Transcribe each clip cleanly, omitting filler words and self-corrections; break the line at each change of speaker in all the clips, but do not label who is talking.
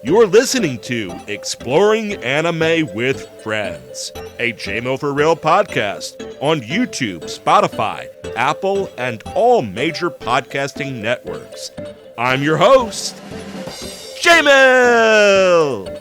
You're listening to Exploring Anime with Friends, a JMO for Real podcast on YouTube, Spotify, Apple, and all major podcasting networks. I'm your host, JMO!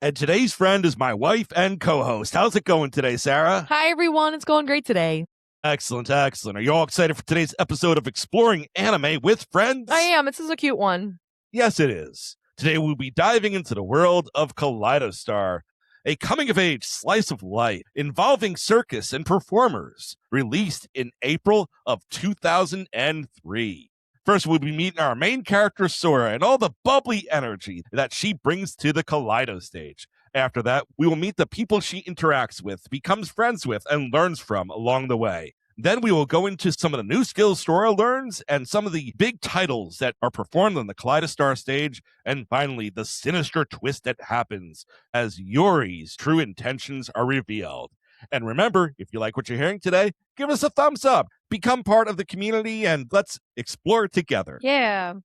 And today's friend is my wife and co-host. How's it going today, Sarah?
Hi, everyone. It's going great today.
Excellent, excellent. Are you all excited for today's episode of Exploring Anime with Friends?
I am. This is a cute one.
Yes, it is. Today we'll be diving into the world of Kaliedo Star, a coming-of-age slice of life involving circus and performers, released in April of 2003. First, we'll be meeting our main character, Sora, and all the bubbly energy that she brings to the Kaleido stage. After that, we will meet the people she interacts with, becomes friends with, and learns from along the way. Then we will go into some of the new skills Sora learns and some of the big titles that are performed on the Kaliedo Star stage. And finally, the sinister twist that happens as Yuri's true intentions are revealed. And remember, if you like what you're hearing today, give us a thumbs up, become part of the community, and let's explore together.
Yeah.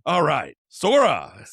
All right, Sora,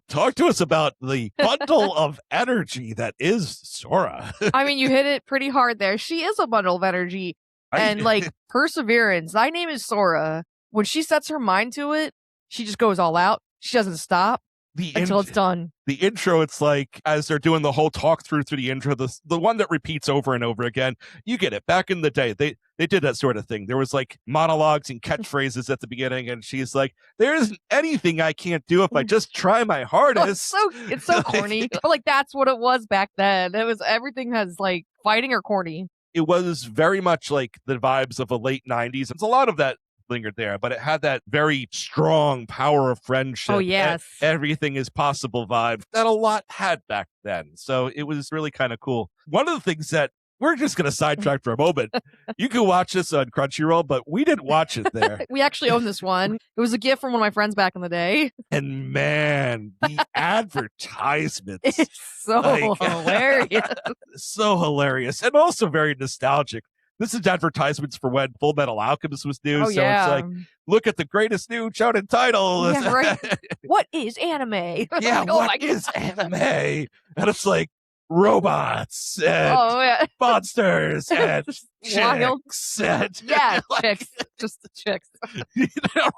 talk to us about the bundle of energy that is Sora.
I mean, you hit it pretty hard there. She is a bundle of energy. And perseverance. Thy name is Sora. When she sets her mind to it, she just goes all out. She doesn't stop until it's done.
The intro, it's like, as they're doing the whole talk through the intro, the one that repeats over and over again, you get it. Back in the day, they did that sort of thing. There was like monologues and catchphrases at the beginning, and she's like, there isn't anything I can't do if I just try my hardest.
It's so corny. Like, that's what it was back then. It was, everything has like fighting or corny.
It was very much like the vibes of the late 90s. There's a lot of that lingered there, but it had that very strong power of friendship.
Oh, yes.
Everything is possible vibe that a lot had back then. So it was really kind of cool. One of the things that we're just going to sidetrack for a moment. You can watch this on Crunchyroll, but we didn't watch it there.
We actually own this one. It was a gift from one of my friends back in the day.
And man, the advertisements.
It's so hilarious.
So hilarious. And also very nostalgic. This is advertisements for when Full Metal Alchemist was new. It's like, look at the greatest new shonen title.
Yeah, right. What is anime?
Yeah, what is anime? And it's like, robots and monsters and chicks and
chicks, just the chicks.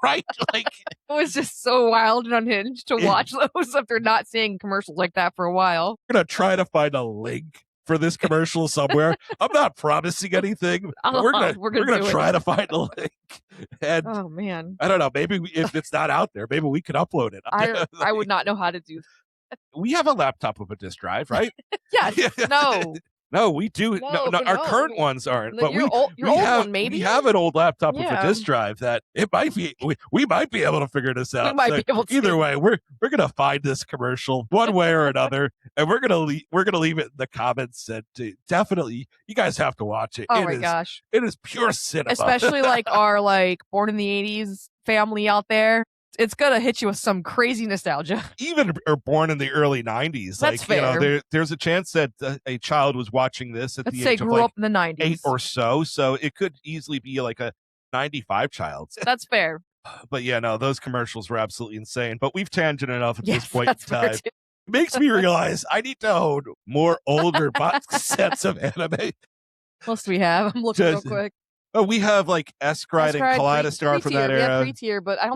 Right? Like,
it was just so wild and unhinged to watch those after not seeing commercials like that for a while.
We're gonna try to find a link for this commercial somewhere. I'm not promising anything. But we're gonna try to find a link. And
oh man,
I don't know. Maybe if it's not out there, maybe we could upload it.
I would not know how to do that.
We have a laptop with a disk drive, right?
Yes.
No, we do. No, our current ones aren't. But
your old one, maybe?
We have an old laptop with a disk drive that it might be. We might be able to figure this out.
We might be able to.
Either way, we're gonna find this commercial one way or another, and we're gonna leave it in the comments. And definitely, you guys have to watch it.
Oh my gosh,
it is pure cinema.
Especially like our born in the '80s family out there. It's gonna hit you with some crazy nostalgia.
Even or born in the early 90s.
That's fair.
There's a chance that a child was watching this at the age of
grew up in the 90s.
8 or so. So it could easily be like a 95 child.
That's fair.
But yeah, no, those commercials were absolutely insane. But we've tangented enough at this point in time.
It
makes me realize I need to own more older box sets of anime.
What else do we have? I'm looking real quick.
Oh, we have like S-Gride and Kaleido Star from that era.
We have pre-tier, but I don't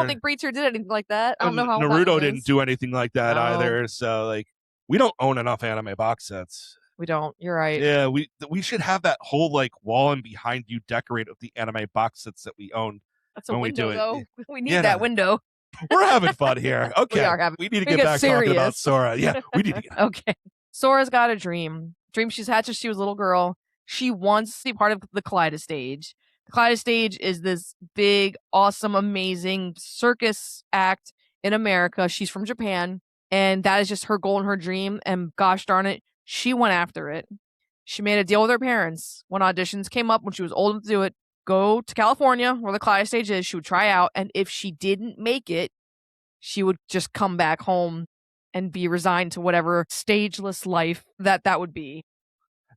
think pre-tier did anything like that. I don't know how
Naruto didn't do anything like that either. So like, we don't own enough anime box sets.
We don't. You're right.
Yeah, we should have that whole like wall and behind you decorated with the anime box sets that we own.
That's a window, though. We need that window.
We're having fun here. Okay, we need to get back talking about Sora. Yeah, we need to get
okay. Sora's got a dream she's had since she was a little girl. She wants to be part of the Kaleido stage. The Kaleido stage is this big, awesome, amazing circus act in America. She's from Japan, and that is just her goal and her dream. And gosh darn it, she went after it. She made a deal with her parents. When auditions came up, when she was old enough to do it, go to California, where the Kaleido stage is. She would try out, and if she didn't make it, she would just come back home and be resigned to whatever stageless life that would be.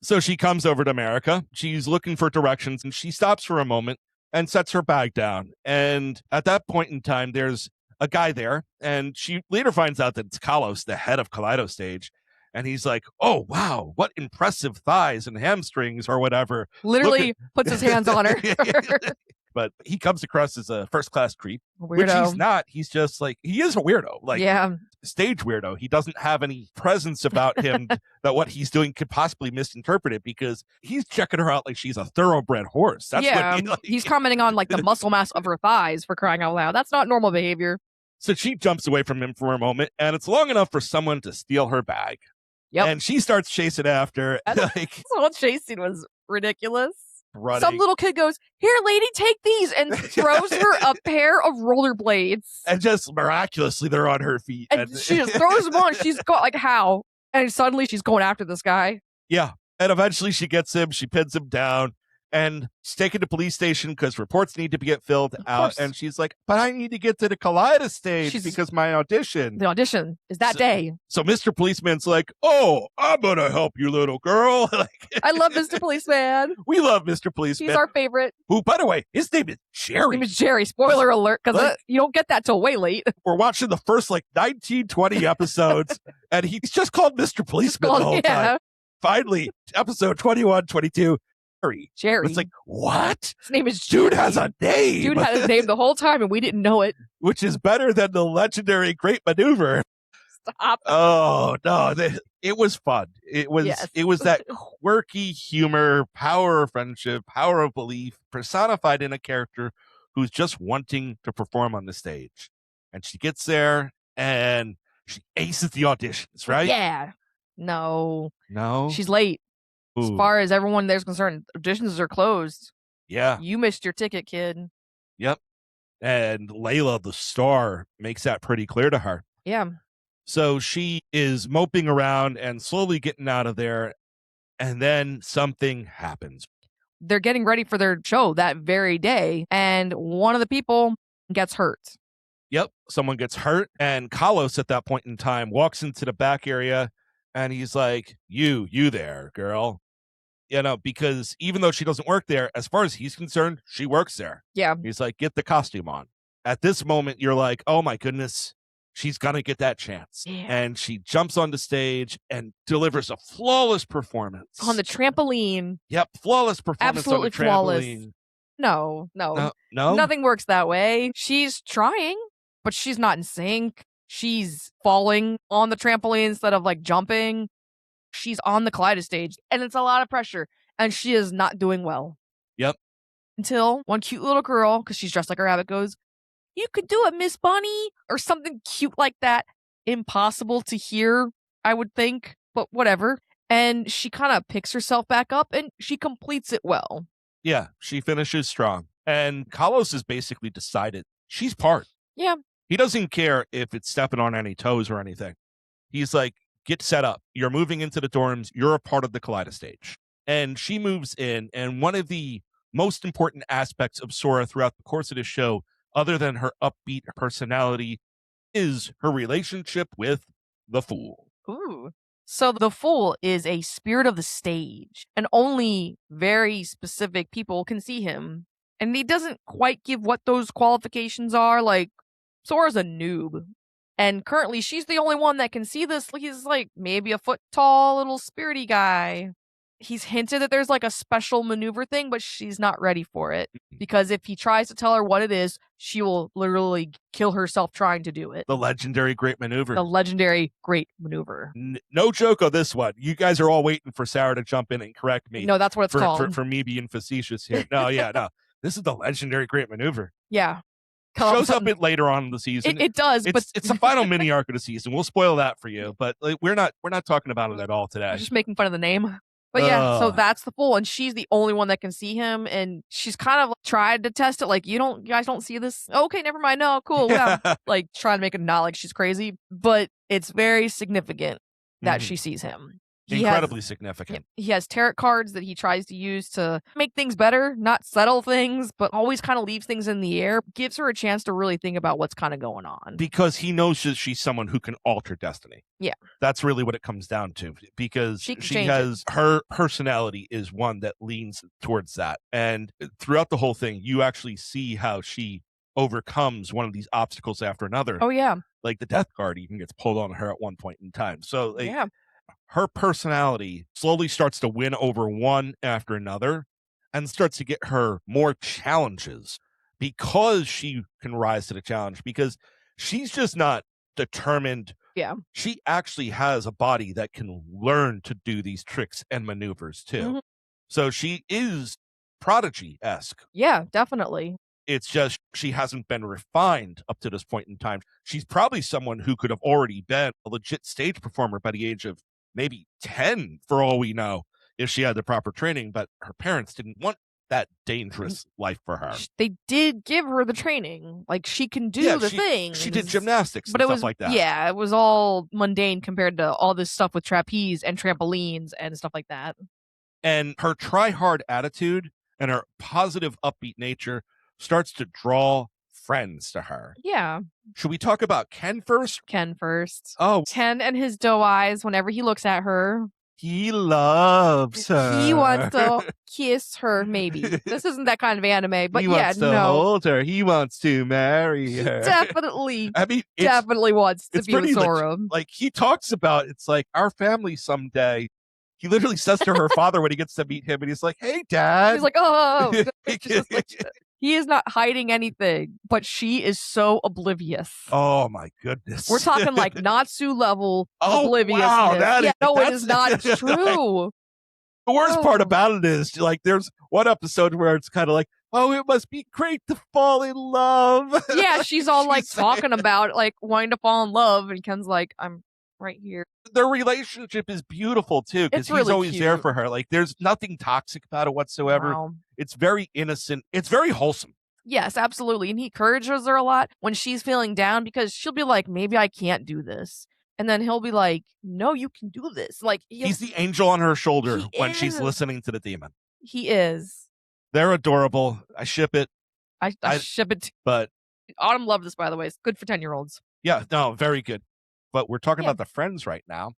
So she comes over to America. She's looking for directions, and she stops for a moment and sets her bag down. And at that point in time, there's a guy there, and she later finds out that it's Kalos, the head of Kaliedo Stage. And he's like, "Oh, wow, what impressive thighs and hamstrings or whatever."
Literally puts his hands on her.
But he comes across as a first-class creep,
Weirdo.
which he's not. He's just like, he is a weirdo, like
yeah.
stage weirdo. He doesn't have any presence about him that what he's doing could possibly misinterpret it, because he's checking her out like she's a thoroughbred horse. That's what
he's commenting on like the muscle mass of her thighs, for crying out loud. That's not normal behavior.
So she jumps away from him for a moment, and it's long enough for someone to steal her bag.
Yep.
And she starts chasing after. Like,
the whole chase scene was ridiculous.
Running.
Some little kid goes, "Here, lady, take these," and throws her a pair of rollerblades.
And just miraculously, they're on her feet.
And she just throws them on. She's got, like, how? And suddenly she's going after this guy.
Yeah. And eventually she gets him. She pins him down. And she's taken to police station because reports need to get filled out. And she's like, "But I need to get to the Kaleido stage because my audition."
The audition is that day.
So Mr. Policeman's like, "Oh, I'm going to help you, little girl."
I love Mr. Policeman.
We love Mr. Policeman.
He's our favorite.
Who, by the way, his name is Jerry.
His name is Jerry. Spoiler alert, because you don't get that till way late.
We're watching the first 19, 20 episodes, and he's just called Mr. Policeman the whole time. Finally, episode 21, 22.
Jerry.
It's like, what?
His name is Jerry.
Dude has a name.
Dude had his name the whole time, and we didn't know it.
Which is better than the legendary Great Maneuver.
Stop.
Oh, no. It was fun. It was that quirky humor, power of friendship, power of belief, personified in a character who's just wanting to perform on the stage. And she gets there, and she aces the auditions, right?
Yeah. No.
She's
late.
Ooh.
As far as everyone there's concerned, auditions are closed.
Yeah.
You missed your ticket, kid.
Yep. And Layla, the star, makes that pretty clear to her.
Yeah.
So she is moping around and slowly getting out of there. And then something happens.
They're getting ready for their show that very day. And one of the people gets hurt.
Yep. Someone gets hurt. And Kalos at that point in time walks into the back area. And he's like, you there, girl. Because even though she doesn't work there, as far as he's concerned, she works there.
Yeah.
He's like, get the costume on. At this moment, you're like, oh my goodness, she's going to get that chance.
Yeah.
And she jumps on the stage and delivers a flawless performance.
On the trampoline.
Yep. Flawless performance.
Absolutely
on the
flawless.
trampoline.
No.
No.
Nothing works that way. She's trying, but she's not in sync. She's falling on the trampoline instead of jumping. She's on the Kaleido stage, and it's a lot of pressure, and she is not doing well.
Yep.
Until one cute little girl, because she's dressed like a rabbit, goes, "You could do it, Miss Bunny," or something cute like that. Impossible to hear, I would think, but whatever. And she kind of picks herself back up, and she completes it well.
Yeah, she finishes strong. And Kalos has basically decided she's part.
Yeah.
He doesn't care if it's stepping on any toes or anything. He's like, get set up. You're moving into the dorms. You're a part of the Kaleido stage. And she moves in. And one of the most important aspects of Sora throughout the course of this show, other than her upbeat personality, is her relationship with the Fool.
Ooh. So the Fool is a spirit of the stage, and only very specific people can see him. And he doesn't quite give what those qualifications are. Sora's a noob. And currently, she's the only one that can see this. He's maybe a foot tall, little spirity guy. He's hinted that there's a special maneuver thing, but she's not ready for it. Because if he tries to tell her what it is, she will literally kill herself trying to do it.
The legendary Great Maneuver.
The legendary Great Maneuver.
No joke on this one. You guys are all waiting for Sarah to jump in and correct me.
No, that's what it's called.
For me being facetious here. No. This is the legendary Great Maneuver.
Yeah.
Shows up later on in the season.
It does, but
it's the final mini arc of the season. We'll spoil that for you, but we're not talking about it at all today.
I'm just making fun of the name. But yeah, so that's the Fool, and she's the only one that can see him, and she's kind of tried to test it. You guys don't see this? Okay, never mind. No, cool. Yeah, trying to make it not like she's crazy, but it's very significant that she sees him.
Incredibly significant.
He has tarot cards that he tries to use to make things better, not settle things, but always kind of leaves things in the air. Gives her a chance to really think about what's kind of going on.
Because he knows that she's someone who can alter destiny.
Yeah.
That's really what it comes down to. Because she has her personality is one that leans towards that. And throughout the whole thing, you actually see how she overcomes one of these obstacles after another.
Oh, yeah.
Like the death card even gets pulled on her at one point in time. So her personality slowly starts to win over one after another and starts to get her more challenges because she can rise to the challenge, because she's just not determined.
Yeah.
She actually has a body that can learn to do these tricks and maneuvers too. Mm-hmm. So she is Prodigy-esque.
Yeah, definitely.
It's just she hasn't been refined up to this point in time. She's probably someone who could have already been a legit stage performer by the age of maybe 10, for all we know, if she had the proper training, but her parents didn't want that dangerous life for her.
They did give her the training. Like, she can do the things.
She did gymnastics and stuff like that.
Yeah, it was all mundane compared to all this stuff with trapeze and trampolines and stuff like that.
And her try-hard attitude and her positive, upbeat nature starts to draw friends to her.
Yeah.
Should we talk about Ken first?
Ken first.
Oh.
Ken and his doe eyes whenever he looks at her.
He loves her.
He wants to kiss her, maybe. This isn't that kind of anime, but
he wants to hold her. He wants to marry her.
Definitely.
I mean,
definitely wants to be with Sora.
Like, he talks about, it's like, our family someday. He literally says to her father when he gets to meet him, and he's like, "Hey, Dad."
He's like, "Oh." He is not hiding anything, but she is so oblivious.
Oh my goodness.
We're talking like Natsu level obliviousness.
Wow,
it is not true.
The worst part about it is, like, there's one episode where it's kind of like, "Oh, it must be great to fall in love."
Yeah, she's all like talking about like wanting to fall in love, and Ken's like, "I'm right here."
Their relationship is beautiful too, because he's
really
always there for her. Like, there's nothing toxic about it whatsoever.
Wow.
It's very innocent. It's very wholesome.
Yes, absolutely. And he encourages her a lot when she's feeling down, because she'll be like, "Maybe I can't do this." And then he'll be like, "No, you can do this." Like,
he's the angel on her shoulder when she's listening to the demon.
He is.
They're adorable. I ship it.
I ship it.
But
Autumn loved this, by the way. It's good for 10-year-olds.
Yeah, no, very good. But we're talking about the friends right now.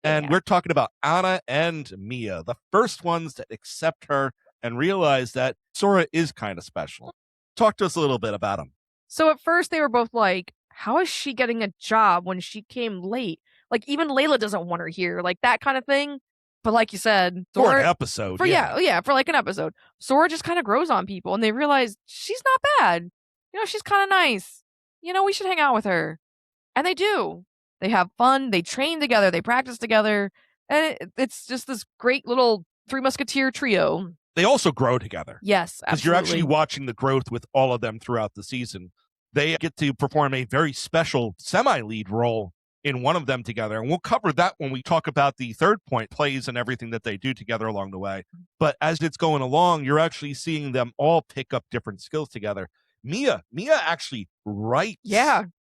And we're talking about Anna and Mia, the first ones that accept her and realize that Sora is kind of special. Talk to us a little bit about them.
So at first they were both like, how is she getting a job when she came late? Like, even Layla doesn't want her here, like that kind of thing. But like you said,
Sora, for an episode.
For like an episode. Sora just kind of grows on people, and they realize she's not bad. She's kind of nice. We should hang out with her. And they do. They have fun. They train together. They practice together. And it's just this great little Three Musketeer trio.
They also grow together.
Yes, absolutely.
Because you're actually watching the growth with all of them throughout the season. They get to perform a very special semi-lead role in one of them together. And we'll cover that when we talk about the third point, plays and everything that they do together along the way. But as it's going along, you're actually seeing them all pick up different skills together. Mia actually writes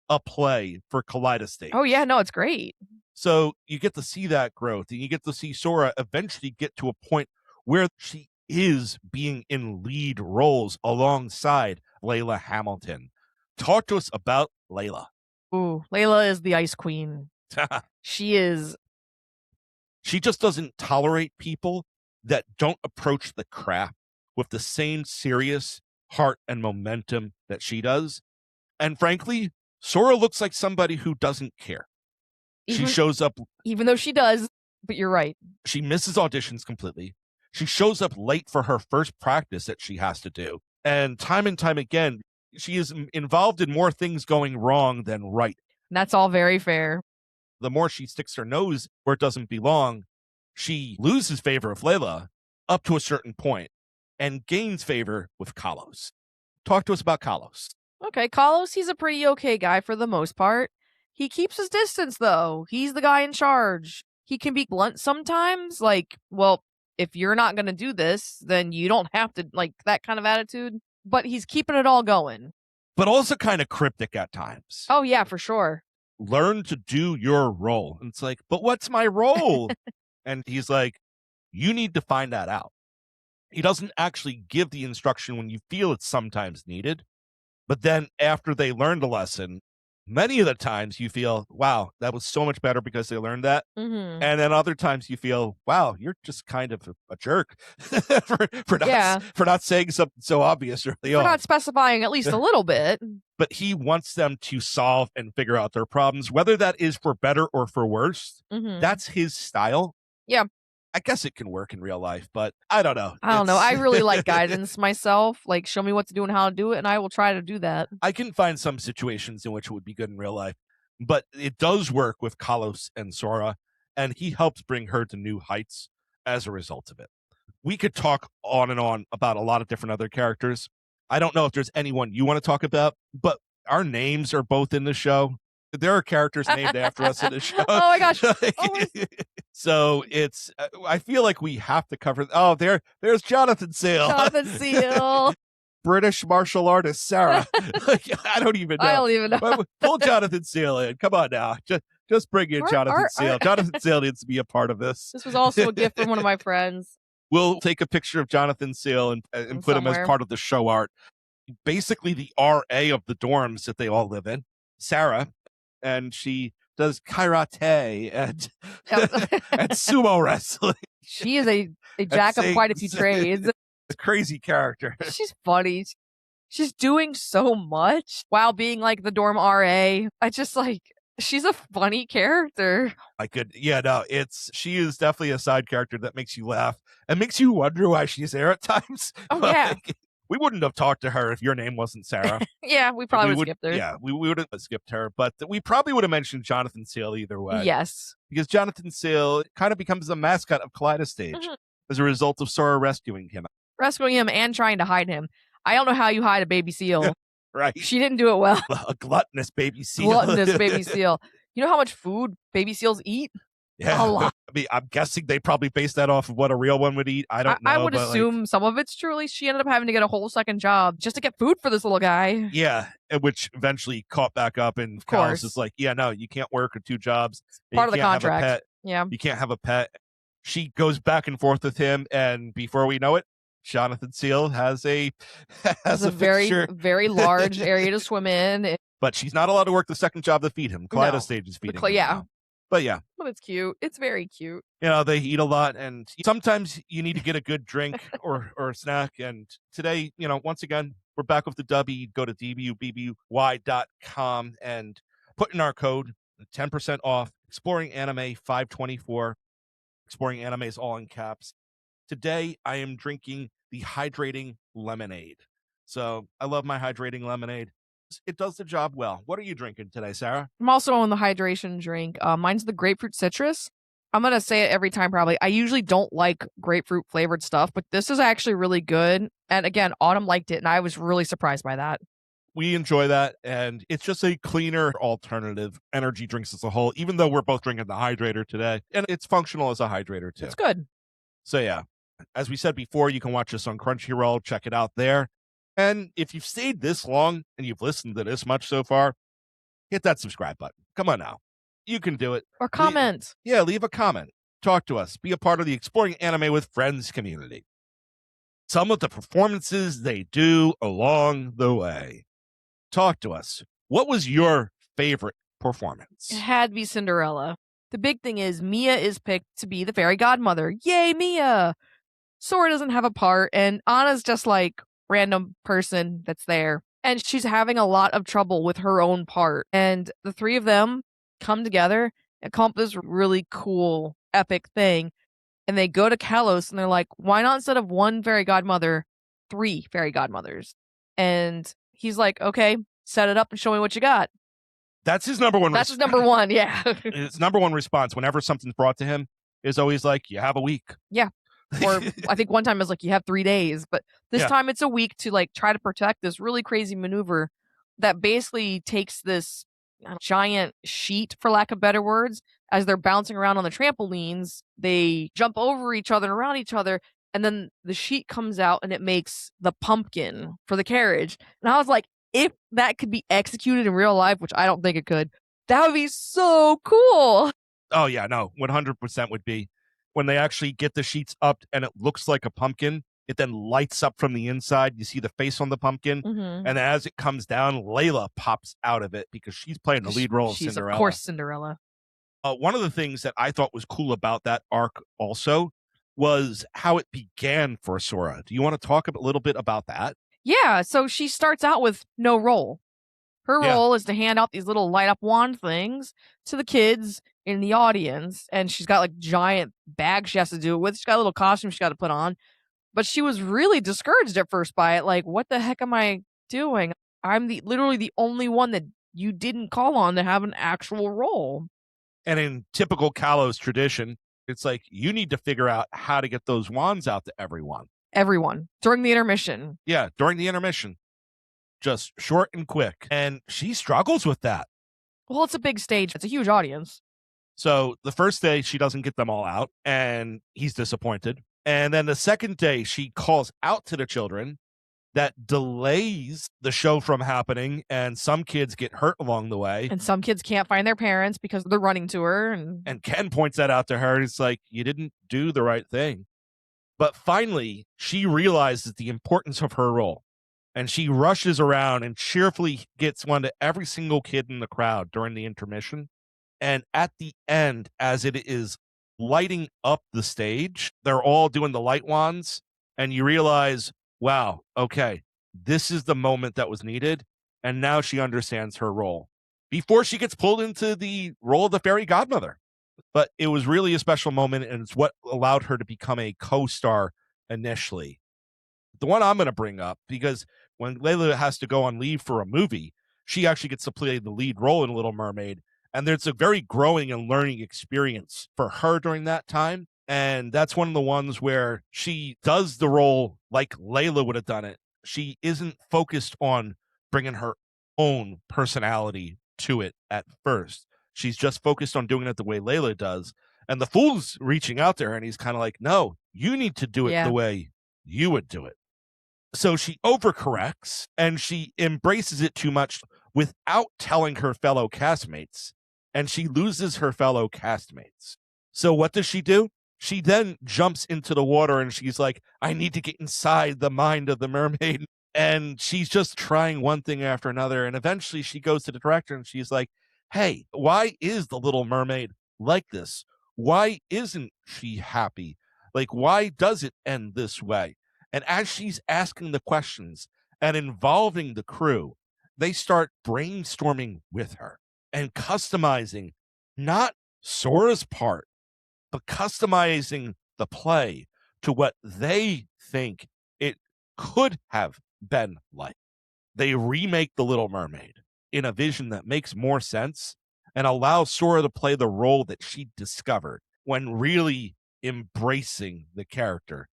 a play for Kaleido Star.
Oh, yeah, no, it's great.
So you get to see that growth, and you get to see Sora eventually get to a point where she is being in lead roles alongside Layla Hamilton. Talk to us about Layla.
Ooh, Layla is the Ice Queen. She is.
She just doesn't tolerate people that don't approach the craft with the same serious heart and momentum that she does. And frankly, Sora looks like somebody who doesn't care. She shows up.
Even though she does, but you're right.
She misses auditions completely. She shows up late for her first practice that she has to do. And time again, she is involved in more things going wrong than right.
And that's all very fair.
The more she sticks her nose where it doesn't belong, she loses favor of Layla up to a certain point and gains favor with Kalos. Talk to us about Kalos.
Okay, Kalos, he's a pretty okay guy for the most part. He keeps his distance, though. He's the guy in charge. He can be blunt sometimes, like, well, if you're not going to do this, then you don't have to, like, that kind of attitude. But he's keeping it all going.
But also kind of cryptic at times.
Oh, yeah, for sure.
Learn to do your role. And it's like, but what's my role? And he's like, you need to find that out. He doesn't actually give the instruction when you feel it's sometimes needed. But then after they learned a lesson, many of the times you feel, wow, that was so much better because they learned that.
Mm-hmm.
And then other times you feel, wow, you're just kind of a jerk for not saying something so obvious early on.
For not specifying at least a little bit.
But he wants them to solve and figure out their problems, whether that is for better or for worse.
Mm-hmm.
That's his style.
Yeah.
I guess it can work in real life, but I don't know.
I don't know. I really like guidance myself. Like, show me what to do and how to do it, and I will try to do that.
I can find some situations in which it would be good in real life, but it does work with Kalos and Sora, and he helps bring her to new heights as a result of it. We could talk on and on about a lot of different other characters. I don't know if there's anyone you want to talk about, but our names are both in the show. There are characters named after us in the show.
Oh my gosh.
So it's, I feel like we have to cover. Oh, there's Jonathan Sale.
Jonathan Sale.
British martial artist Sarah. I don't even know. Pull Jonathan Sale in. Come on now. Just bring in Jonathan Sale. Jonathan Sale needs to be a part of this.
This was also a gift from one of my friends.
We'll take a picture of Jonathan Sale and put him as part of the show art. Basically the RA of the dorms that they all live in, Sarah, and she does karate and and sumo wrestling.
She is a jack of quite a few trades.
A crazy character.
She's funny. She's doing so much while being like the dorm RA. I just like, she's a funny character. She is definitely a side character that makes you laugh and makes you wonder why she's there at times. Oh, yeah.
We wouldn't have talked to her if your name wasn't Sarah.
Yeah, we probably would have skipped her.
Yeah, we would have skipped her, but we probably would have mentioned Jonathan Sale either way.
Yes.
Because Jonathan Sale kind of becomes the mascot of Kaleido Stage as a result of Sora rescuing him.
And trying to hide him. I don't know how you hide a baby seal.
Right.
She didn't do it well.
A gluttonous baby seal.
You know how much food baby seals eat?
Yeah.
A lot.
I mean, I'm guessing they probably based that off of what a real one would eat. I don't know.
I would assume some of it's truly. She ended up having to get a whole second job just to get food for this little guy.
Yeah, which eventually caught back up, and Carlos is like, yeah, no, you can't work 2 jobs.
Part of the contract. Yeah.
You can't have a pet. She goes back and forth with him, and before we know it, Jonathan Sale has a
very, very large area to swim in.
But she's not allowed to work the second job to feed him. Kaleido Stage is feeding him.
Yeah.
But yeah.
But it's cute. It's very cute.
You know, they eat a lot, and sometimes you need to get a good drink or a snack. And today, you know, once again, we're back with the W. Go to dbubby.com and put in our code 10% off. Exploring Anime 524. Exploring Anime is all in caps. Today, I am drinking the hydrating lemonade. So I love my hydrating lemonade. It does the job well. What are you drinking today, Sarah?
I'm also on the hydration drink. Mine's the grapefruit citrus. I'm going to say it every time probably. I usually don't like grapefruit flavored stuff, but this is actually really good. And again, Autumn liked it, and I was really surprised by that.
We enjoy that, and it's just a cleaner alternative. Energy drinks as a whole, even though we're both drinking the hydrator today. And it's functional as a hydrator, too.
It's good.
So yeah, as we said before, you can watch us on Crunchyroll. Check it out there. And if you've stayed this long and you've listened to this much so far, hit that subscribe button. Come on now. You can do it.
Or comment.
Leave a comment. Talk to us. Be a part of the Exploring Anime with Friends community. Some of the performances they do along the way. Talk to us. What was your favorite performance?
It had to be Cinderella. The big thing is Mia is picked to be the fairy godmother. Yay, Mia! Sora doesn't have a part, and Anna's just like random person that's there. And she's having a lot of trouble with her own part. And the 3 of them come together and come up with this really cool, epic thing. And they go to Kalos and they're like, why not instead of 1 fairy godmother, 3 fairy godmothers? And he's like, okay, set it up and show me what you got.
That's his number one.
That's his number one, yeah.
His number one response whenever something's brought to him is always like, you have a week.
Yeah. Or I think one time it was like, you have 3 days. But this time it's a week to like try to protect this really crazy maneuver that basically takes this giant sheet, for lack of better words, as they're bouncing around on the trampolines. They jump over each other and around each other. And then the sheet comes out and it makes the pumpkin for the carriage. And I was like, if that could be executed in real life, which I don't think it could, that would be so cool.
Oh, yeah, no, 100% would be. when they actually get the sheets up and it looks like a pumpkin, it then lights up from the inside. You see the face on the pumpkin.
Mm-hmm.
And as it comes down, Layla pops out of it because she's playing the lead role of
She's,
Cinderella.
of course, Cinderella.
One of the things that I thought was cool about that arc also was how it began for Sora. Do you want to talk a little bit about that?
Yeah, so she starts out with no role. Her role is to hand out these little light up wand things to the kids in the audience. And she's got like giant bags she has to do it with. She's got a little costume she's got to put on. But she was really discouraged at first by it. Like, what the heck am I doing? I'm literally the only one that you didn't call on to have an actual role.
And in typical Kalos tradition, it's like you need to figure out how to get those wands out to everyone.
Everyone. During the intermission.
Yeah, during the intermission. Just short and quick. And she struggles with that.
Well, it's a big stage. It's a huge audience.
So the first day, she doesn't get them all out, and he's disappointed. And then the second day, she calls out to the children. That delays the show from happening, and some kids get hurt along the way.
And some kids can't find their parents because they're running to her.
And Ken points that out to her, and it's like, you didn't do the right thing. But finally, she realizes the importance of her role, and she rushes around and cheerfully gets one to every single kid in the crowd during the intermission. And at the end, as it is lighting up the stage, they're all doing the light wands, and you realize, wow, okay, this is the moment that was needed. And now she understands her role before she gets pulled into the role of the fairy godmother. But it was really a special moment, and it's what allowed her to become a co-star initially. The one I'm going to bring up, because when Layla has to go on leave for a movie, she actually gets to play the lead role in Little Mermaid. And there's a very growing and learning experience for her during that time. And that's one of the ones where she does the role like Layla would have done it. She isn't focused on bringing her own personality to it at first. She's just focused on doing it the way Layla does. And the fool's reaching out to her, and he's kind of like, no, you need to do it the way you would do it. So she overcorrects, and she embraces it too much without telling her fellow castmates. And she loses her fellow castmates. So what does she do? She then jumps into the water, and she's like, I need to get inside the mind of the mermaid. And she's just trying one thing after another. And eventually she goes to the director, and she's like, hey, why is the Little Mermaid like this? Why isn't she happy? Like, why does it end this way? And as she's asking the questions and involving the crew, they start brainstorming with her and customizing not Sora's part, but customizing the play to what they think it could have been like. They remake The Little Mermaid in a vision that makes more sense and allows Sora to play the role that she discovered when really embracing the character.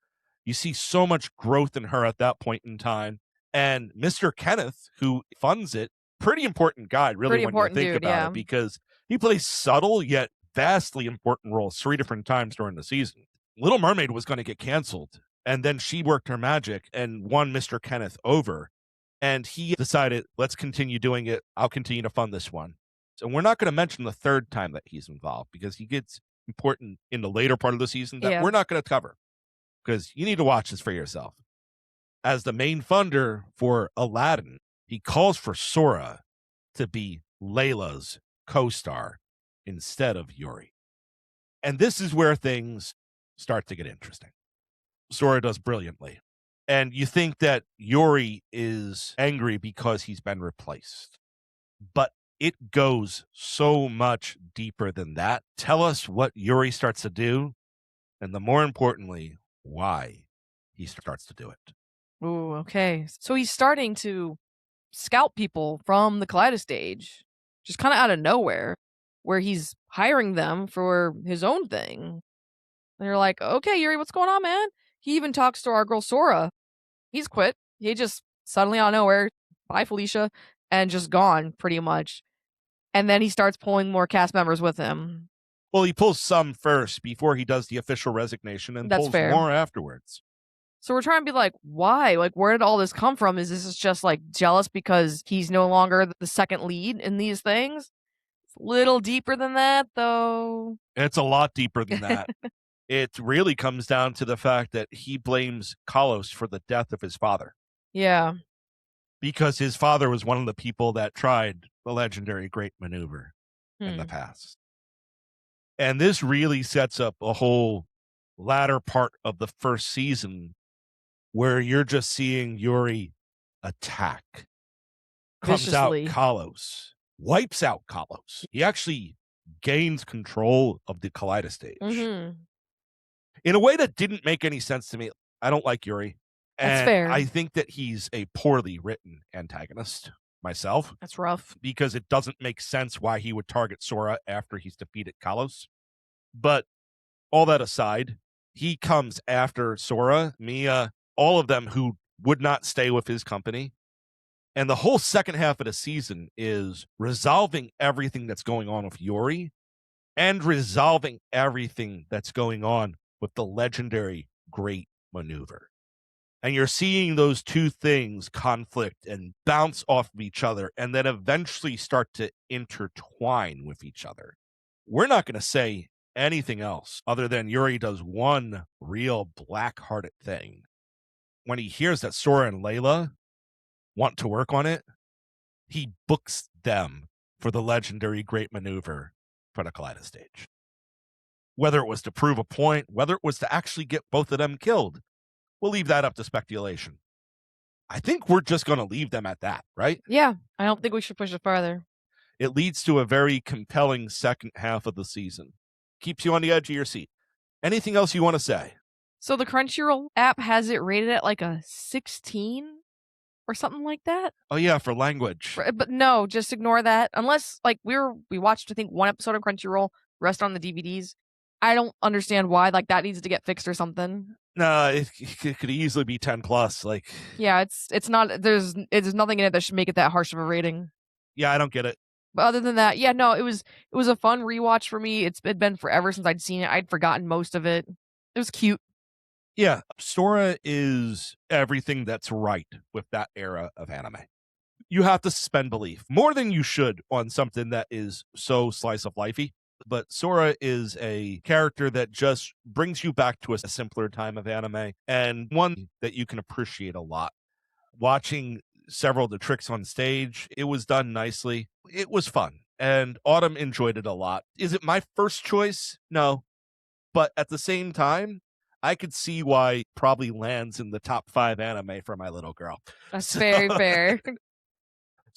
You see so much growth in her at that point in time. And Mr. Kenneth, who funds it, pretty important guy, really, when you think about it, because he plays subtle yet vastly important roles 3 different times during the season. Little Mermaid was going to get canceled, and then she worked her magic and won Mr. Kenneth over. And he decided, let's continue doing it. I'll continue to fund this one. So we're not going to mention the third time that he's involved, because he gets important in the later part of the season that we're not going to cover, because you need to watch this for yourself. As the main funder for Aladdin, he calls for Sora to be Layla's co-star instead of Yuri. And this is where things start to get interesting. Sora does brilliantly. And you think that Yuri is angry because he's been replaced. But it goes so much deeper than that. Tell us what Yuri starts to do, and the more importantly, why he starts to do it.
Ooh, okay. So he's starting to scout people from the Kaleido stage, just kind of out of nowhere, where he's hiring them for his own thing. And you're like, okay, Yuri, what's going on, man? He even talks to our girl Sora. He's quit. He just suddenly out of nowhere, bye Felicia, and just gone pretty much. And then he starts pulling more cast members with him.
Well, he pulls some first before he does the official resignation, and pulls more afterwards.
So we're trying to be like, why? Like, where did all this come from? Is this just like jealous because he's no longer the second lead in these things? It's a little deeper than that, though.
It's a lot deeper than that. It really comes down to the fact that he blames Kalos for the death of his father,
Yeah.
because his father was one of the people that tried the legendary Great Maneuver in the
Hmm.
past. And this really sets up a whole latter part of the first season where you're just seeing Yuri attack, comes out
Viciously.
Kalos, wipes out Kalos. He actually gains control of the Kaleido stage
Mm-hmm.
in a way that didn't make any sense to me. I don't like Yuri,
That's
and
fair.
I think that he's a poorly written antagonist myself,
That's rough.
because it doesn't make sense why he would target Sora after he's defeated Kalos. But all that aside, he comes after Sora, Mia, all of them who would not stay with his company. And the whole second half of the season is resolving everything that's going on with Yuri and resolving everything that's going on with the legendary Great Maneuver. And you're seeing those two things conflict and bounce off of each other and then eventually start to intertwine with each other. We're not going to say anything else other than Yuri does one real black-hearted thing. When he hears that Sora and Layla want to work on it, he books them for the legendary Great Maneuver for the Kaleido stage. Whether it was to prove a point, whether it was to actually get both of them killed, we'll leave that up to speculation. I think we're just going to leave them at that, right?
Yeah. I don't think we should push it farther.
It leads to a very compelling second half of the season. Keeps you on the edge of your seat. Anything else you want to say?
So the Crunchyroll app has it rated at like a 16 or something like that.
Oh, yeah, for language.
But no, just ignore that. Unless like we watched I think one episode of Crunchyroll, rest on the DVDs. I don't understand why like that needs to get fixed or something.
No, it could easily be 10 plus. Like,
Yeah, it's not there's nothing in it that should make it that harsh of a rating.
yeah, I don't get it.
But other than that, yeah, no, it was a fun rewatch for me. It's been forever since I'd seen it. I'd forgotten most of it. It was cute.
Yeah, Sora is everything that's right with that era of anime. You have to suspend belief more than you should on something that is so slice of lifey. But Sora is a character that just brings you back to a simpler time of anime, and one that you can appreciate a lot. Watching several of the tricks on stage, it was done nicely. It was fun, and Autumn enjoyed it a lot. Is it my first choice? No. But at the same time, I could see why it probably lands in the top 5 anime for my little girl.
That's very fair.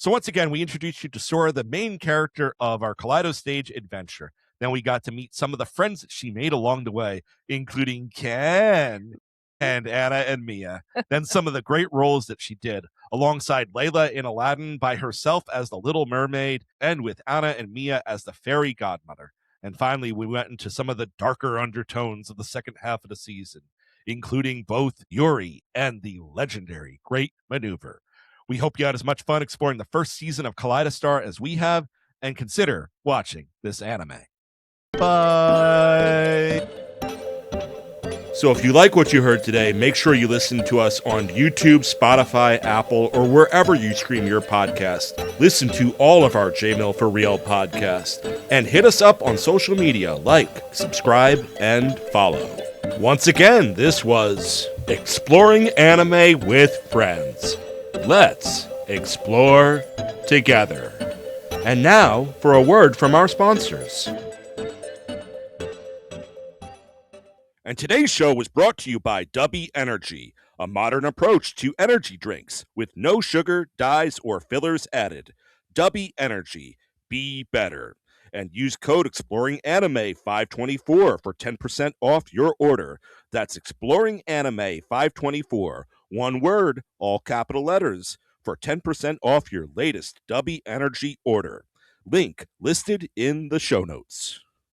So once again, we introduced you to Sora, the main character of our Kaleido stage adventure. Then we got to meet some of the friends that she made along the way, including Ken and Anna and Mia. Then some of the great roles that she did, alongside Layla in Aladdin, by herself as the Little Mermaid, and with Anna and Mia as the fairy godmother. And finally, we went into some of the darker undertones of the second half of the season, including both Yuri and the legendary Great Maneuver. We hope you had as much fun exploring the first season of Kaliedo Star as we have, and consider watching this anime. Bye! So if you like what you heard today, make sure you listen to us on YouTube, Spotify, Apple, or wherever you stream your podcast. Listen to all of our JMill for Real podcasts, and hit us up on social media, like, subscribe, and follow. Once again, this was Exploring Anime with Friends. Let's explore together. And now for a word from our sponsors. And today's show was brought to you by Dubby Energy, a modern approach to energy drinks with no sugar, dyes, or fillers added. Dubby Energy, be better. And use code ExploringAnime524 for 10% off your order. That's ExploringAnime524. One word, all capital letters, for 10% off your latest Dubby Energy order. Link listed in the show notes.